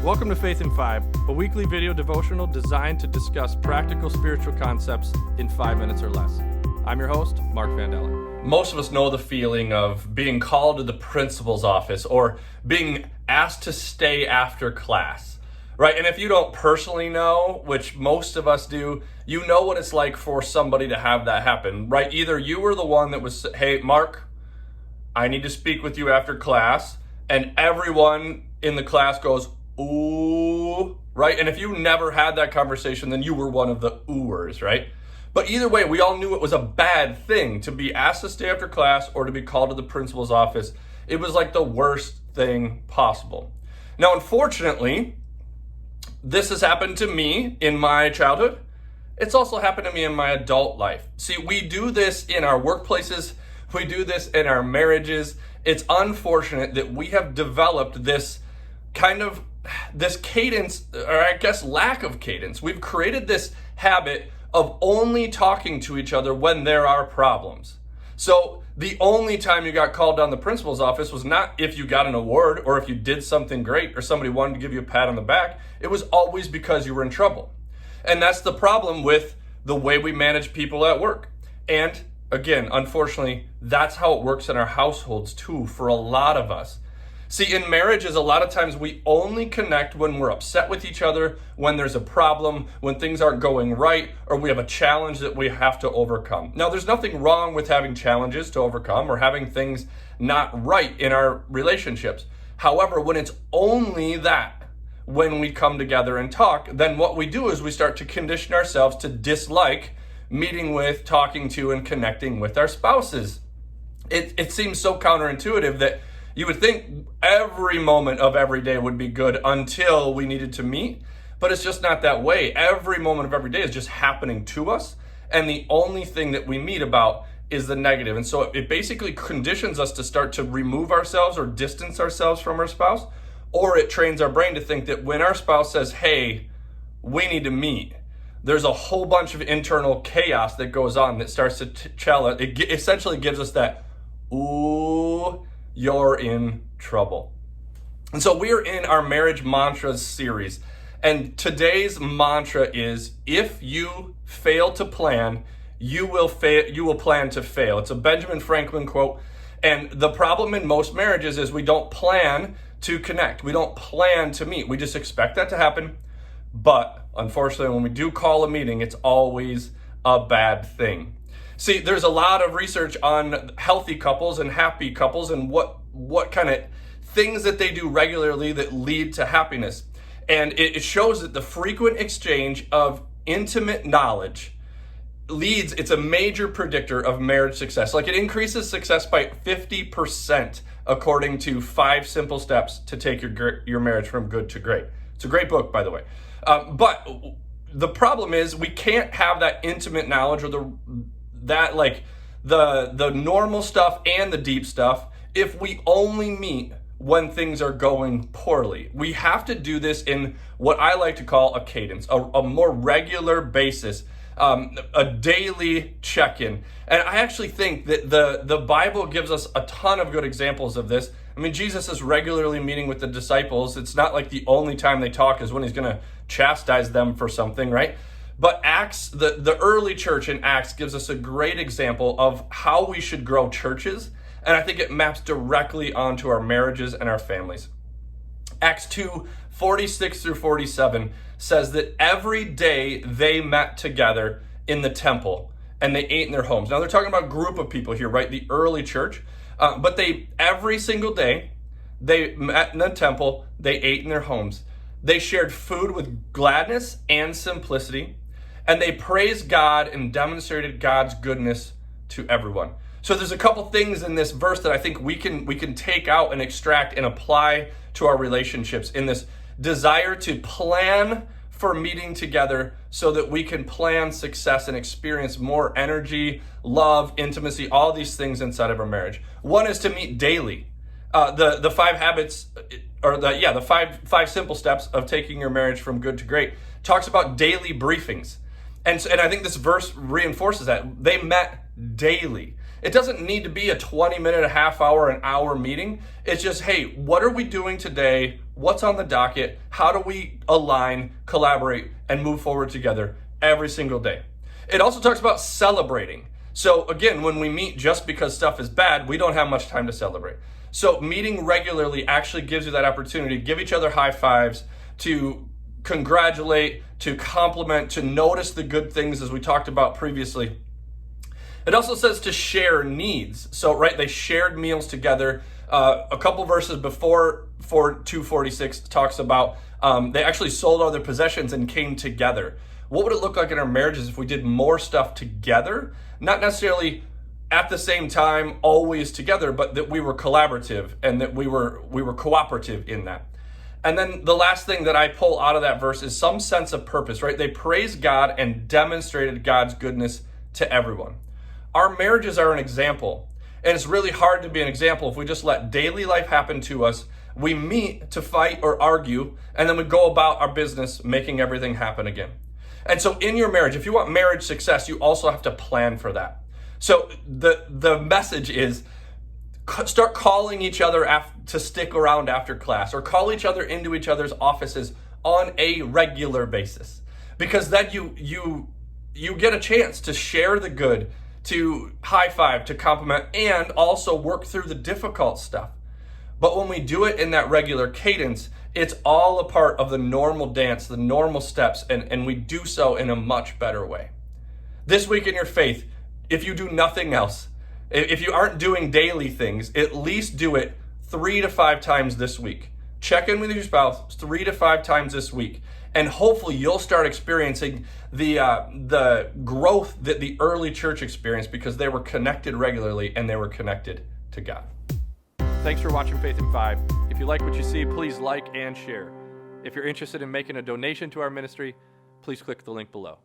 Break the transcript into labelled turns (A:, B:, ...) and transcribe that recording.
A: Welcome to Faith in 5, a weekly video devotional designed to discuss practical spiritual concepts in 5 minutes or less. I'm your host, Mark Vandella.
B: Most of us know the feeling of being called to the principal's office or being asked to stay after class, right? And if you don't personally know, which most of us do, you know what it's like for somebody to have that happen, right? Either you were the one that was, hey, Mark, I need to speak with you after class, and everyone in the class goes, ooh, right? And if you never had that conversation, then you were one of the oohers, right? But either way, we all knew it was a bad thing to be asked to stay after class or to be called to the principal's office. It was like the worst thing possible. Now, unfortunately, this has happened to me in my childhood. It's also happened to me in my adult life. See, we do this in our workplaces. We do this in our marriages. It's unfortunate that we have developed this cadence, or I guess lack of cadence. We've created this habit of only talking to each other when there are problems. So the only time you got called down the principal's office was not if you got an award or if you did something great or somebody wanted to give you a pat on the back. It was always because you were in trouble. And that's the problem with the way we manage people at work. And again, unfortunately, that's how it works in our households too for a lot of us. See, in marriages, a lot of times we only connect when we're upset with each other, when there's a problem, when things aren't going right, or we have a challenge that we have to overcome. Now, there's nothing wrong with having challenges to overcome or having things not right in our relationships. However, when it's only that, when we come together and talk, then what we do is we start to condition ourselves to dislike meeting with, talking to, and connecting with our spouses. It seems so counterintuitive that you would think every moment of every day would be good until we needed to meet, but it's just not that way. Every moment of every day is just happening to us, and the only thing that we meet about is the negative. And so it basically conditions us to start to remove ourselves or distance ourselves from our spouse, or it trains our brain to think that when our spouse says, hey, we need to meet, there's a whole bunch of internal chaos that goes on that starts to tell it. It essentially gives us that, ooh, you're in trouble. And so we're in our marriage mantras series. And today's mantra is, if you fail to plan, you will plan to fail. It's a Benjamin Franklin quote. And the problem in most marriages is we don't plan to connect. We don't plan to meet. We just expect that to happen. But unfortunately, when we do call a meeting, it's always a bad thing. See, there's a lot of research on healthy couples and happy couples and what kind of things that they do regularly that lead to happiness. And it shows that the frequent exchange of intimate knowledge it's a major predictor of marriage success. Like, it increases success by 50% according to 5 simple steps to take your marriage from good to great. It's a great book, by the way. But the problem is we can't have that intimate knowledge or the normal stuff and the deep stuff if we only meet when things are going poorly. We have to do this in what I like to call a cadence, a more regular basis, a daily check-in. And I actually think that the Bible gives us a ton of good examples of this. I mean, Jesus is regularly meeting with the disciples. It's not like the only time they talk is when he's going to chastise them for something, right? But Acts, the early church in Acts gives us a great example of how we should grow churches. And I think it maps directly onto our marriages and our families. Acts 2:46 through 47 says that every day they met together in the temple and they ate in their homes. Now they're talking about a group of people here, right? The early church. But every single day, they met in the temple, they ate in their homes. They shared food with gladness and simplicity, and they praised God and demonstrated God's goodness to everyone. So there's a couple things in this verse that I think we can take out and extract and apply to our relationships in this desire to plan for meeting together so that we can plan success and experience more energy, love, intimacy, all these things inside of our marriage. One is to meet daily. The 5 habits, or the five simple steps of taking your marriage from good to great, talks about daily briefings. And I think this verse reinforces that. They met daily. It doesn't need to be a 20-minute, a half hour, an hour meeting. It's just, hey, what are we doing today? what's on the docket, how do we align, collaborate, and move forward together every single day. It also talks about celebrating. So again, when we meet just because stuff is bad, we don't have much time to celebrate. So meeting regularly actually gives you that opportunity to give each other high fives, to congratulate, to compliment, to notice the good things as we talked about previously. It also says to share needs. So, right, they shared meals together. A couple verses before 246 talks about they actually sold all their possessions and came together. What would it look like in our marriages if we did more stuff together? Not necessarily at the same time, always together, but that we were collaborative and that we were cooperative in that. And then the last thing that I pull out of that verse is some sense of purpose, right? They praised God and demonstrated God's goodness to everyone. Our marriages are an example, and it's really hard to be an example if we just let daily life happen to us. We meet to fight or argue, and then we go about our business making everything happen again. And so in your marriage, if you want marriage success, you also have to plan for that. So the message is start calling each other to stick around after class, or call each other into each other's offices on a regular basis, because then you get a chance to share the good, to high five, to compliment, and also work through the difficult stuff. But when we do it in that regular cadence, it's all a part of the normal dance, the normal steps, and we do so in a much better way. This week in your faith, if you do nothing else, if you aren't doing daily things, at least do it 3 to 5 times this week. Check in with your spouse 3 to 5 times this week. And hopefully you'll start experiencing the growth that the early church experienced, because they were connected regularly and they were connected to God.
A: Thanks for watching Faith in 5. If you like what you see, please like and share. If you're interested in making a donation to our ministry, please click the link below.